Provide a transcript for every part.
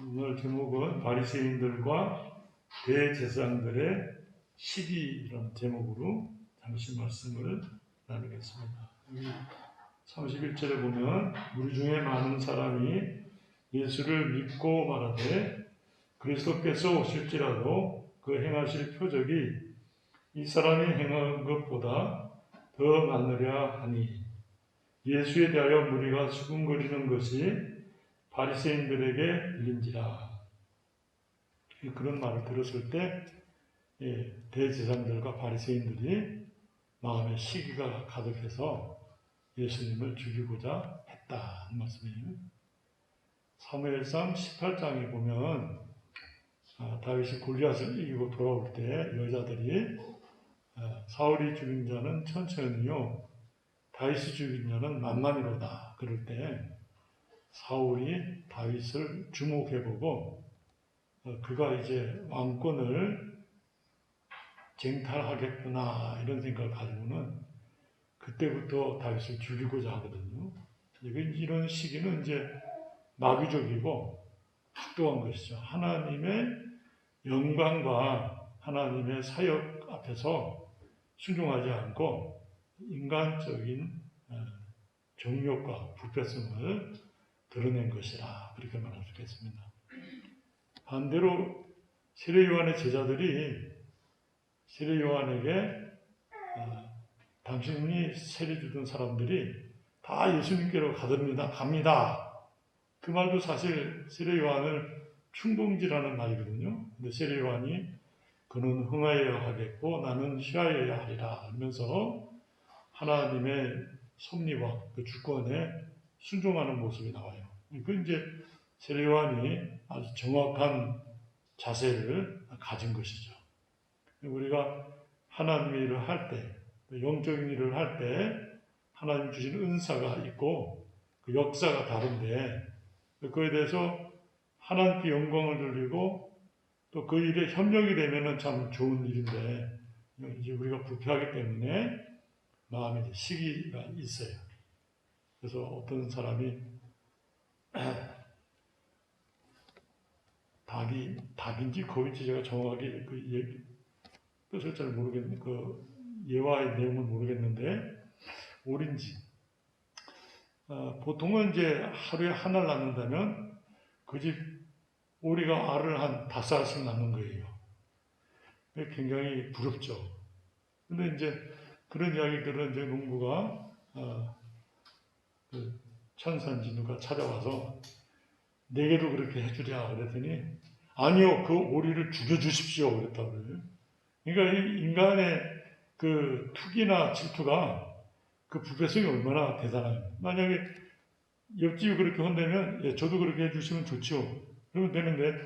오늘 제목은 바리새인들과 대제사장들의 시기라는 제목으로 잠시 말씀을 나누겠습니다. 31절에 보면 우리 중에 많은 사람이 예수를 믿고 말하되 그리스도께서 오실지라도 그 행하실 표적이 이 사람이 행한 것보다 더 많으랴 하니 예수에 대하여 무리가 수군거리는 것이 바리새인들에게 들린지라. 그런 말을 들었을 때 대제사장들과 바리새인들이 마음에 시기가 가득해서 예수님을 죽이고자 했다는 말씀이에요. 사무엘상 18장에 보면 다윗이 골리앗을 이기고 돌아올 때 여자들이 사울이 죽인 자는 천천히요 다윗이 죽인 자는 만만히로다. 그럴 때 사울이 다윗을 주목해보고 그가 이제 왕권을 쟁탈하겠구나 이런 생각을 가지고는 그때부터 다윗을 죽이고자 하거든요. 이런 시기는 이제 마귀적이고 확도한 것이죠. 하나님의 영광과 하나님의 사역 앞에서 순종하지 않고 인간적인 정욕과 부패성을 드러낸 것이라 그렇게 말할 수 있겠습니다. 반대로 세례 요한의 제자들이 세례 요한에게 당신이 세례 주던 사람들이 다 예수님께로 갑니다. 그 말도 사실 세례 요한을 충동질하는 말이거든요. 근데 세례 요한이 그는 흥하여야 하겠고 나는 쉬하여야 하리라 하면서 하나님의 섭리와 그 주권에 순종하는 모습이 나와요. 그 이제 세례 요한이 아주 정확한 자세를 가진 것이죠. 우리가 하나님의 일을 할 때, 영적인 일을 할 때 하나님 주신 은사가 있고 그 역사가 다른데 그거에 대해서 하나님께 영광을 돌리고 또 그 일에 협력이 되면은 참 좋은 일인데 이제 우리가 부패하기 때문에 마음에 시기가 있어요. 그래서 어떤 사람이 닭인지 거인지 제가 정확하게 그 뜻을 잘 모르겠는데 그 예화의 내용을 모르겠는데 오리인지 보통은 이제 하루에 하나를 낳는다면 그 집 오리가 알을 한 5알씩 낳는 거예요. 굉장히 부럽죠. 근데 이제 그런 이야기들은 이제 농부가 그 천사인지 누가 찾아와서 내게도 그렇게 해주랴 그랬더니 아니요 그 오리를 죽여주십시오 그랬다고 그래요. 그러니까 이 인간의 그 투기나 질투가 그 부패성이 얼마나 대단해요. 만약에 옆집이 그렇게 혼내면 저도 그렇게 해주시면 좋죠. 그러면 되는데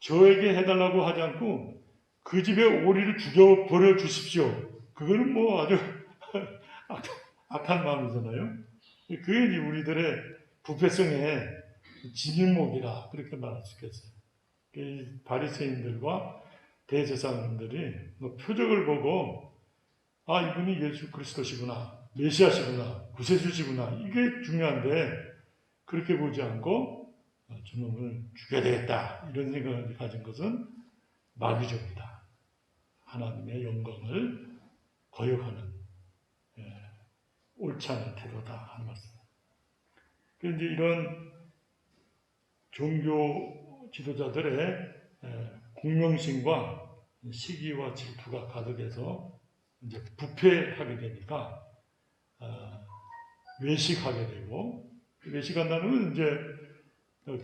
저에게 해달라고 하지 않고 그 집에 오리를 죽여버려 주십시오. 그거는 뭐 아주 악한 마음이잖아요. 그게 이제 우리들의 부패성의 진일목이라 그렇게 말할 수 있겠어요. 바리새인들과 대제사장들이 표적을 보고 이분이 예수 그리스도시구나, 메시아시구나, 구세주시구나 이게 중요한데 그렇게 보지 않고 저놈을 죽여야 되겠다 이런 생각을 가진 것은 마귀적이다. 하나님의 영광을 거역하는 옳지 않은 태도다 하는 말씀. 그런데 이런 종교 지도자들의 공명심과 시기와 질투가 가득해서 이제 부패하게 되니까 외식하게 되고 외식한다는 건 이제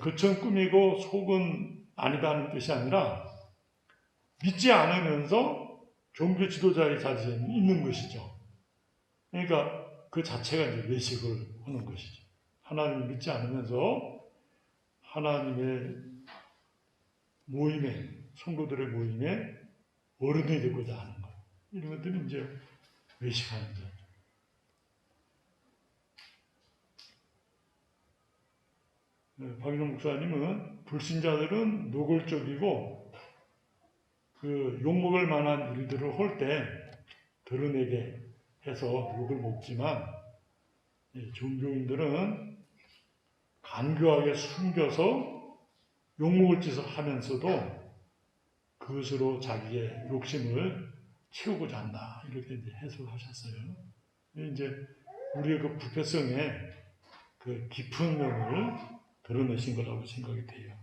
겉은 꿈이고 속은 아니다는 뜻이 아니라 믿지 않으면서 종교 지도자의 자리에 있는 것이죠. 그러니까 그 자체가 이제 외식을 하는 것이죠. 하나님을 믿지 않으면서 하나님의 모임에, 성도들의 모임에 어른이 되고자 하는 것. 이런 것들이 이제 외식하는 거죠. 박인호 목사님은 불신자들은 노골적이고 그 욕먹을 만한 일들을 할 때 드러내게 해서 욕을 먹지만 종교인들은 간교하게 숨겨서 욕먹을 짓을 하면서도 그것으로 자기의 욕심을 채우고자 한다. 이렇게 이제 해석하셨어요. 이제 우리의 그 부패성에 그 깊은 면을 드러내신 거라고 생각이 돼요.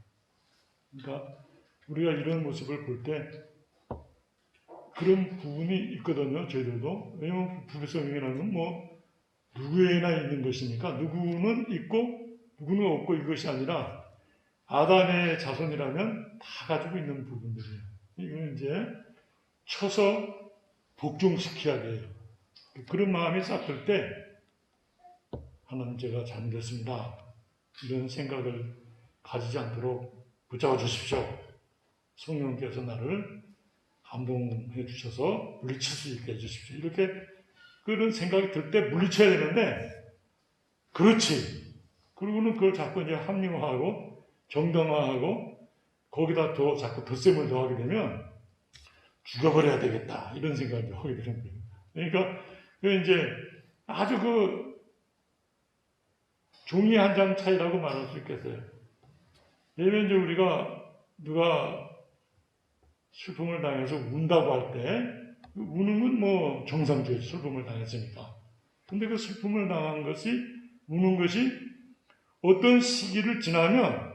그러니까 우리가 이런 모습을 볼 때 그런 부분이 있거든요. 저희들도. 왜냐하면 부패성이라는 건 뭐 누구에나 있는 것이니까 누구는 있고 누구는 없고 이것이 아니라 아담의 자손이라면 다 가지고 있는 부분들이에요. 이건 이제 쳐서 복종시켜야 돼요. 그런 마음이 싹 들 때 하나님 제가 잘못했습니다. 이런 생각을 가지지 않도록 붙잡아 주십시오. 성령께서 나를 감동해 주셔서 물리칠 수 있게 해주십시오. 이렇게 그런 생각이 들 때 물리쳐야 되는데 그렇지. 그리고는 그걸 자꾸 이제 합리화하고 정당화하고 거기다 더 자꾸 덧셈을 더하게 되면 죽여버려야 되겠다. 이런 생각이 하게 되는 거예요. 그러니까 이제 아주 그 종이 한 장 차이라고 말할 수 있겠어요. 예를 이제 우리가 누가 슬픔을 당해서 운다고 할 때 우는 건 뭐 정상적이죠. 슬픔을 당했으니까. 근데 그 슬픔을 당한 것이 우는 것이 어떤 시기를 지나면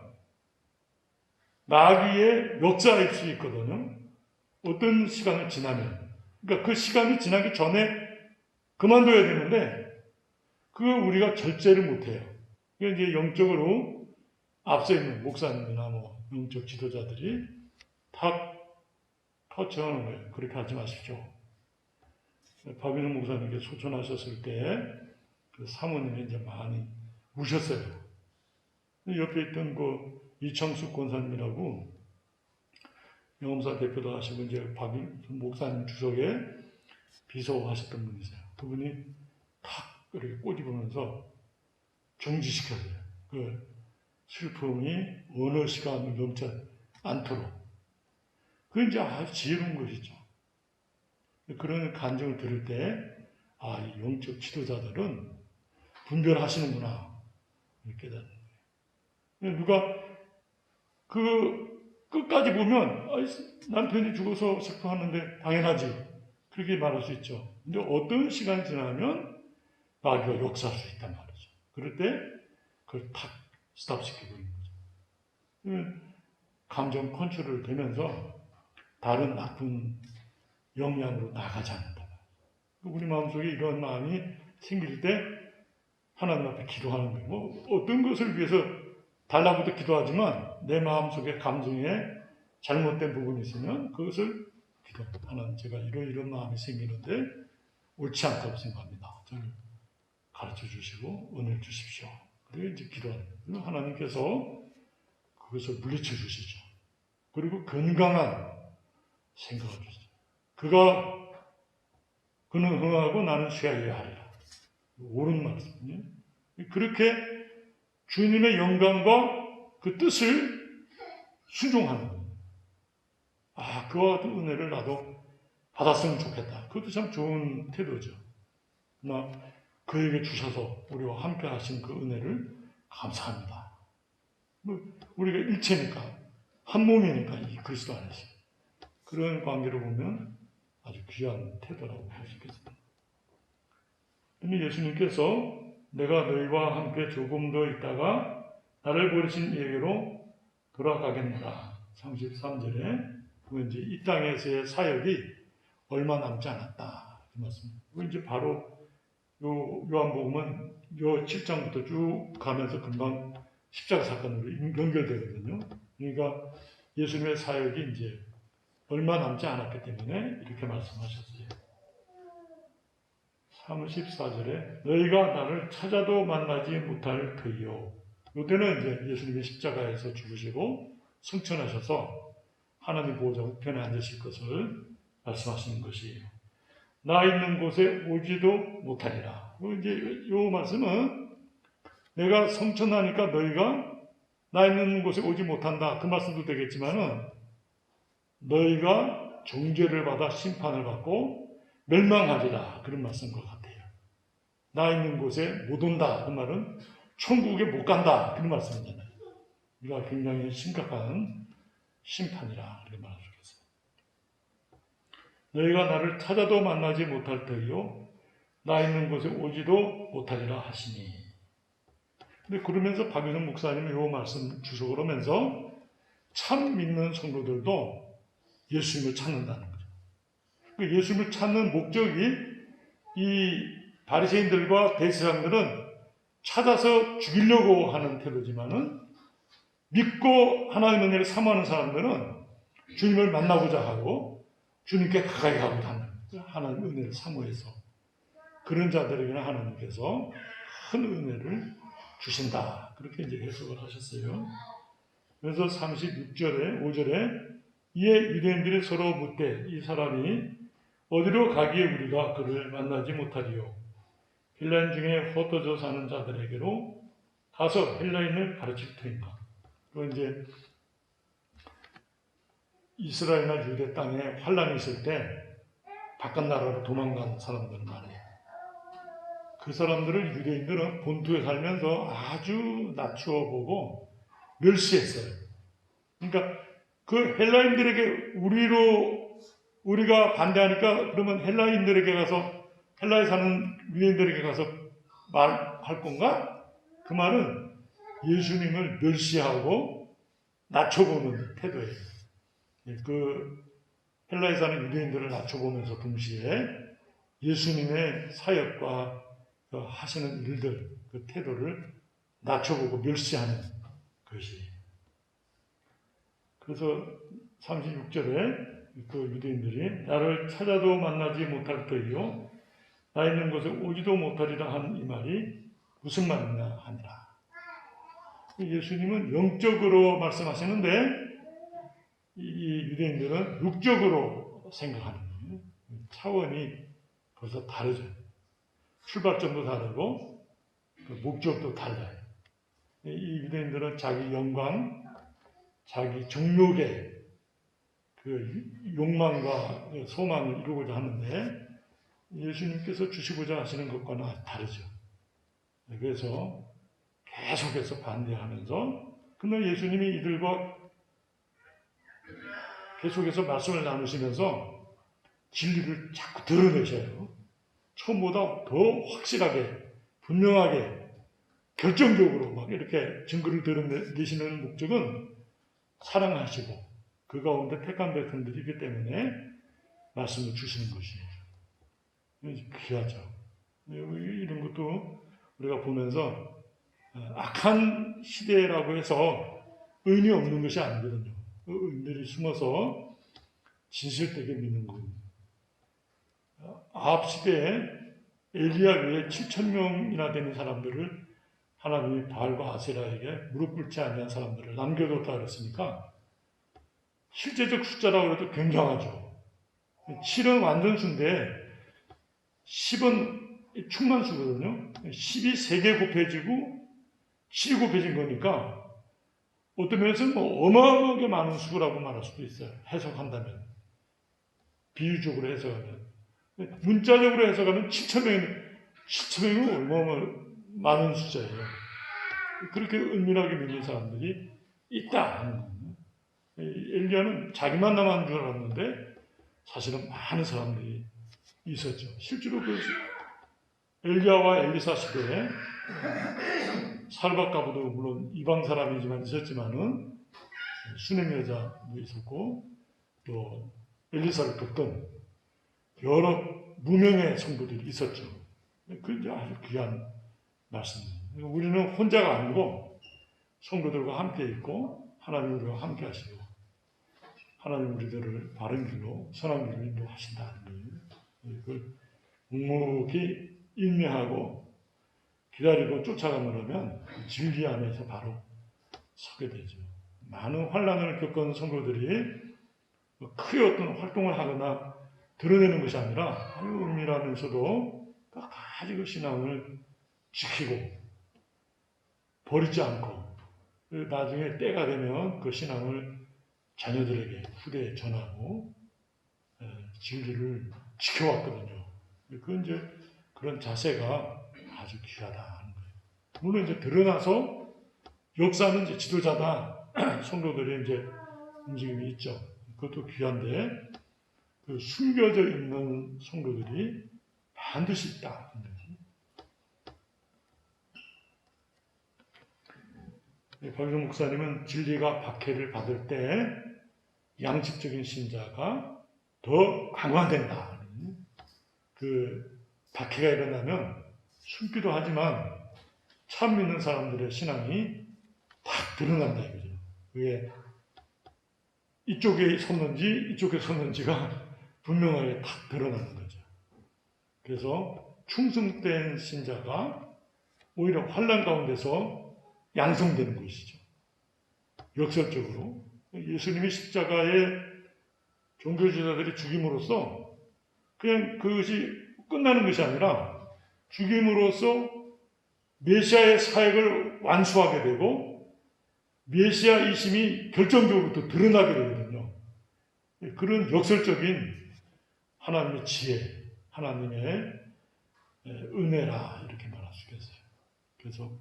나귀의 역사일 수 있거든요. 어떤 시간을 지나면. 그러니까 그 시간이 지나기 전에 그만둬야 되는데 그걸 우리가 절제를 못해요. 그러니까 이제 영적으로 앞서 있는 목사님이나 뭐 영적 지도자들이 다 터치하는 거예요. 그렇게 하지 마십시오. 박윤호 목사님께 소천하셨을 때 그 사모님이 이제 많이 우셨어요. 옆에 있던 그 이창숙 권사님이라고 영험사 대표도 하시고 이제 박윤호 목사님 주석에 비서하셨던 분이세요. 그분이 탁 이렇게 꼬집으면서 정지시켰어요. 그 슬픔이 어느 시간을 넘지 않도록. 그건 이제 아주 지혜로운 것이죠. 그런 간증을 들을 때, 아, 이 영적 지도자들은 분별하시는구나. 이렇게 되는 거예요. 누가 그 끝까지 보면, 남편이 죽어서 슬퍼하는데 당연하지. 그렇게 말할 수 있죠. 근데 어떤 시간이 지나면 마귀가 역사할 수 있단 말이죠. 그럴 때 그걸 탁 스탑시키고 있는 거죠. 감정 컨트롤 되면서 다른 나쁜 영향으로 나가지 않는다. 우리 마음속에 이런 마음이 생길 때 하나님 앞에 기도하는 거예요. 뭐 어떤 것을 위해서 달라고도 기도하지만 내 마음속에 감정에 잘못된 부분이 있으면 그것을 기도합니다. 하나님 제가 이런 마음이 생기는데 옳지 않다고 생각합니다. 저를 가르쳐 주시고 은혜를 주십시오. 그리고 이제 기도하는 거예요. 하나님께서 그것을 물리쳐 주시죠. 그리고 건강한 생각을 주시죠. 그는 흥하고 나는 쇠하여야 하리라. 옳은 말씀이에요. 그렇게 주님의 영광과 그 뜻을 순종하는 거예요. 아, 그와 같은 은혜를 나도 받았으면 좋겠다. 그것도 참 좋은 태도죠. 나 그에게 주셔서 우리와 함께 하신 그 은혜를 감사합니다. 우리가 일체니까, 한 몸이니까 이 그리스도 안에서. 그런 관계로 보면 아주 귀한 태도라고 할 수 있겠습니다. 근데 예수님께서 내가 너희와 함께 조금 더 있다가 나를 버리신 이에게로 돌아가겠노라. 33절에 이제 이 땅에서의 사역이 얼마 남지 않았다. 그 말씀입니다. 이제 바로 요한복음은 요 7장부터 쭉 가면서 금방 십자가 사건으로 연결되거든요. 그러니까 예수님의 사역이 이제 얼마 남지 않았기 때문에 이렇게 말씀하셨어요. 34절에 너희가 나를 찾아도 만나지 못할 터이요. 이때는 이제 예수님이 십자가에서 죽으시고 승천하셔서 하나님 보호자 우편에 앉으실 것을 말씀하시는 것이에요. 나 있는 곳에 오지도 못하리라. 이제 이 말씀은 내가 성천하니까 너희가 나 있는 곳에 오지 못한다. 그 말씀도 되겠지만은 너희가 정죄를 받아 심판을 받고 멸망하리라. 그런 말씀인 것 같아요. 나 있는 곳에 못 온다. 그 말은 천국에 못 간다. 그런 말씀이잖아요. 이가 굉장히 심각한 심판이라 이렇게 말할 수 있겠어요. 너희가 나를 찾아도 만나지 못할 터이요 나 있는 곳에 오지도 못하리라 하시니. 근데 그러면서 박유선 목사님이 이 말씀 주석을 하면서 참 믿는 성도들도 예수님을 찾는다는 거죠. 예수님을 찾는 목적이 이 바리새인들과 대제사장들은 찾아서 죽이려고 하는 태도지만은 믿고 하나님의 은혜를 사모하는 사람들은 주님을 만나고자 하고 주님께 가까이 가고자 하는 하나님의 은혜를 사모해서 그런 자들에게는 하나님께서 큰 은혜를 주신다. 그렇게 이제 해석을 하셨어요. 그래서 36절에 5절에 이에 유대인들이 서로 묻되 이 사람이 어디로 가기에 우리가 그를 만나지 못하리요. 헬라인 중에 흩어져 사는 자들에게로 가서 헬라인을 가르칠 터인가. 또 이제 이스라엘이나 유대 땅에 환란이 있을 때 바깥 나라로 도망간 사람들은 말이에요. 그 사람들을 유대인들은 본토에 살면서 아주 낮추어 보고 멸시했어요. 그러니까 그 헬라인들에게 우리가 반대하니까 그러면 헬라인들에게 가서 헬라에 사는 유대인들에게 가서 말할 건가? 그 말은 예수님을 멸시하고 낮춰보는 태도예요. 그 헬라에 사는 유대인들을 낮춰보면서 동시에 예수님의 사역과 그 하시는 일들, 그 태도를 낮춰보고 멸시하는 것이. 그래서 36절에 그 유대인들이 나를 찾아도 만나지 못할 터이요 나 있는 곳에 오지도 못하리라 한 이 말이 무슨 말이냐 하니라. 예수님은 영적으로 말씀하시는데 이 유대인들은 육적으로 생각하는 거예요. 차원이 벌써 다르죠. 출발점도 다르고 그 목적도 달라요. 이 유대인들은 자기 영광, 자기 정욕의 그 욕망과 소망을 이루고자 하는데 예수님께서 주시고자 하시는 것과는 다르죠. 그래서 계속해서 반대하면서 근데 예수님이 이들과 계속해서 말씀을 나누시면서 진리를 자꾸 드러내셔요. 처음보다 더 확실하게, 분명하게, 결정적으로 막 이렇게 증거를 드러내시는 목적은 사랑하시고 그 가운데 택한 백성들이기 때문에 말씀을 주시는 것이에요. 귀하죠. 이런 것도 우리가 보면서 악한 시대라고 해서 의인이 없는 것이 아니거든요. 의인들이 숨어서 진실되게 믿는 거예요. 아합 시대에 엘리야 외에 7,000명이나 되는 사람들을 하나님이 바알과 아세라에게 무릎 꿇지 아니한 사람들을 남겨뒀다 그랬으니까 실제적 숫자라고 해도 굉장하죠. 7은 완전수인데 10은 충만수거든요. 10이 3개 곱해지고 7이 곱해진 거니까 어떤 면에서는 어마어마하게 많은 수라고 말할 수도 있어요. 해석한다면. 비유적으로 해석하면. 문자적으로 해석하면 7,000명은 얼마나 많은 숫자예요. 그렇게 은밀하게 믿는 사람들이 있다 하는 거예요. 엘리야는 자기만 남은 줄 알았는데 사실은 많은 사람들이 있었죠. 실제로 그 엘리야와 엘리사 시대에 살박가부도 물론 이방 사람이지만 있었지만은 수냄 여자도 있었고 또 엘리사를 돕던 여러 무명의 성도들이 있었죠. 그게 아주 귀한 말씀입니다. 우리는 혼자가 아니고 성도들과 함께 있고 하나님 우리와 함께 하시고 하나님 우리들을 바른 길로 선한 길로 인도하신다는 거예요. 이걸 묵묵히 인내하고 기다리고 쫓아가면 진리 안에서 바로 서게 되죠. 많은 환난을 겪은 성도들이 크게 어떤 활동을 하거나 드러내는 것이 아니라 아주 은밀하면서도 끝까지 그 신앙을 지키고 버리지 않고 나중에 때가 되면 그 신앙을 자녀들에게 후대에 전하고 진리를 지켜왔거든요. 그 이제 그런 자세가 아주 귀하다 하는 거예요. 물론 이제 드러나서 역사는 이제 지도자다, 성도들의 이제 움직임이 있죠. 그것도 귀한데, 그 숨겨져 있는 성도들이 반드시 있다. 박유정 목사님은 진리가 박해를 받을 때 양측적인 신자가 더 강화된다. 그 박해가 일어나면 숨기도 하지만 참 믿는 사람들의 신앙이 딱 드러난다 이거죠. 그게 이쪽에 섰는지 이쪽에 섰는지가 분명하게 딱 드러나는 거죠. 그래서 충성된 신자가 오히려 환난 가운데서 양성되는 것이죠. 역설적으로 예수님이 십자가에 종교지도자들이 죽임으로써 그냥 그것이 끝나는 것이 아니라 죽임으로써 메시아의 사역을 완수하게 되고 메시아이심이 결정적으로 또 드러나게 되거든요. 그런 역설적인 하나님의 지혜, 하나님의 은혜라 이렇게 말할 수 있겠어요. 그래서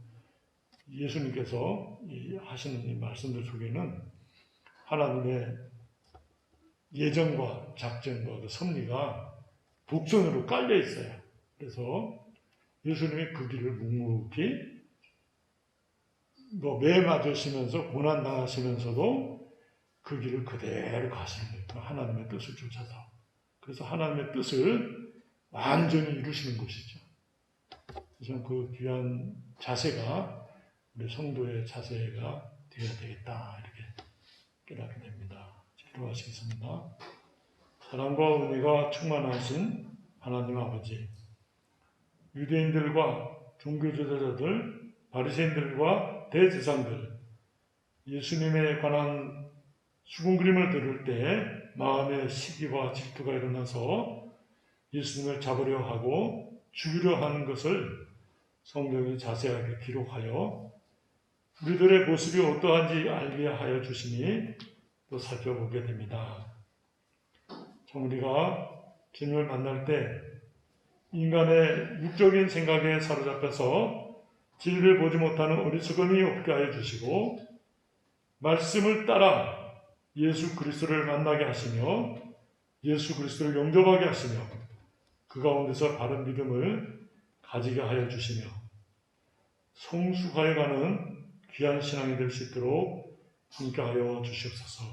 예수님께서 하시는 이 말씀들 속에는 하나님의 예정과 작전과 그 섭리가 복선으로 깔려 있어요. 그래서 예수님이 그 길을 묵묵히 매 맞으시면서 고난 당하시면서도 그 길을 그대로 가시는 거예요. 하나님의 뜻을 쫓아서. 그래서 하나님의 뜻을 완전히 이루시는 것이죠. 그래서 그 귀한 자세가 우리 성도의 자세가 되어야 되겠다 이렇게 깨닫게 됩니다. 기도하시겠습니다. 사랑과 은혜가 충만하신 하나님 아버지, 유대인들과 종교지도자들, 바리새인들과 대제사장들, 예수님에 관한 수군 그림을 들을 때 마음의 시기와 질투가 일어나서 예수님을 잡으려 하고 죽이려 하는 것을 성경이 자세하게 기록하여 우리들의 모습이 어떠한지 알게 하여 주시니 또 살펴보게 됩니다. 참 우리가 주님을 만날 때 인간의 육적인 생각에 사로잡혀서 진리를 보지 못하는 어리석음이 없게 하여 주시고 말씀을 따라 예수 그리스도를 만나게 하시며 예수 그리스도를 영접하게 하시며 그 가운데서 바른 믿음을 가지게 하여 주시며 성숙하여가는 귀한 신앙이 될 수 있도록 함께하여 주시옵소서.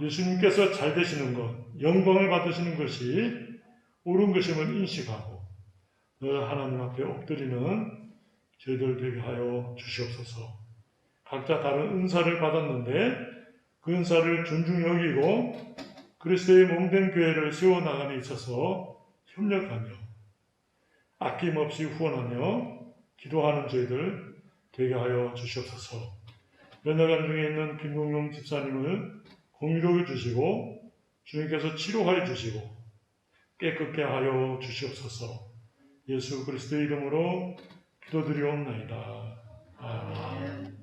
예수님께서 잘 되시는 것, 영광을 받으시는 것이 옳은 것임을 인식하고 늘 하나님 앞에 엎드리는 저희들 되게 하여 주시옵소서. 각자 다른 은사를 받았는데 그 은사를 존중 여기고 그리스도의 몸된 교회를 세워나가는 데 있어서 협력하며 아낌없이 후원하며 기도하는 저희들 되게 하여 주시옵소서. 연약한 중에 있는 김동용 집사님을 공유롭게 주시고 주님께서 치료하여 주시고 깨끗게 하여 주시옵소서. 예수 그리스도의 이름으로 기도드리옵나이다. 아멘.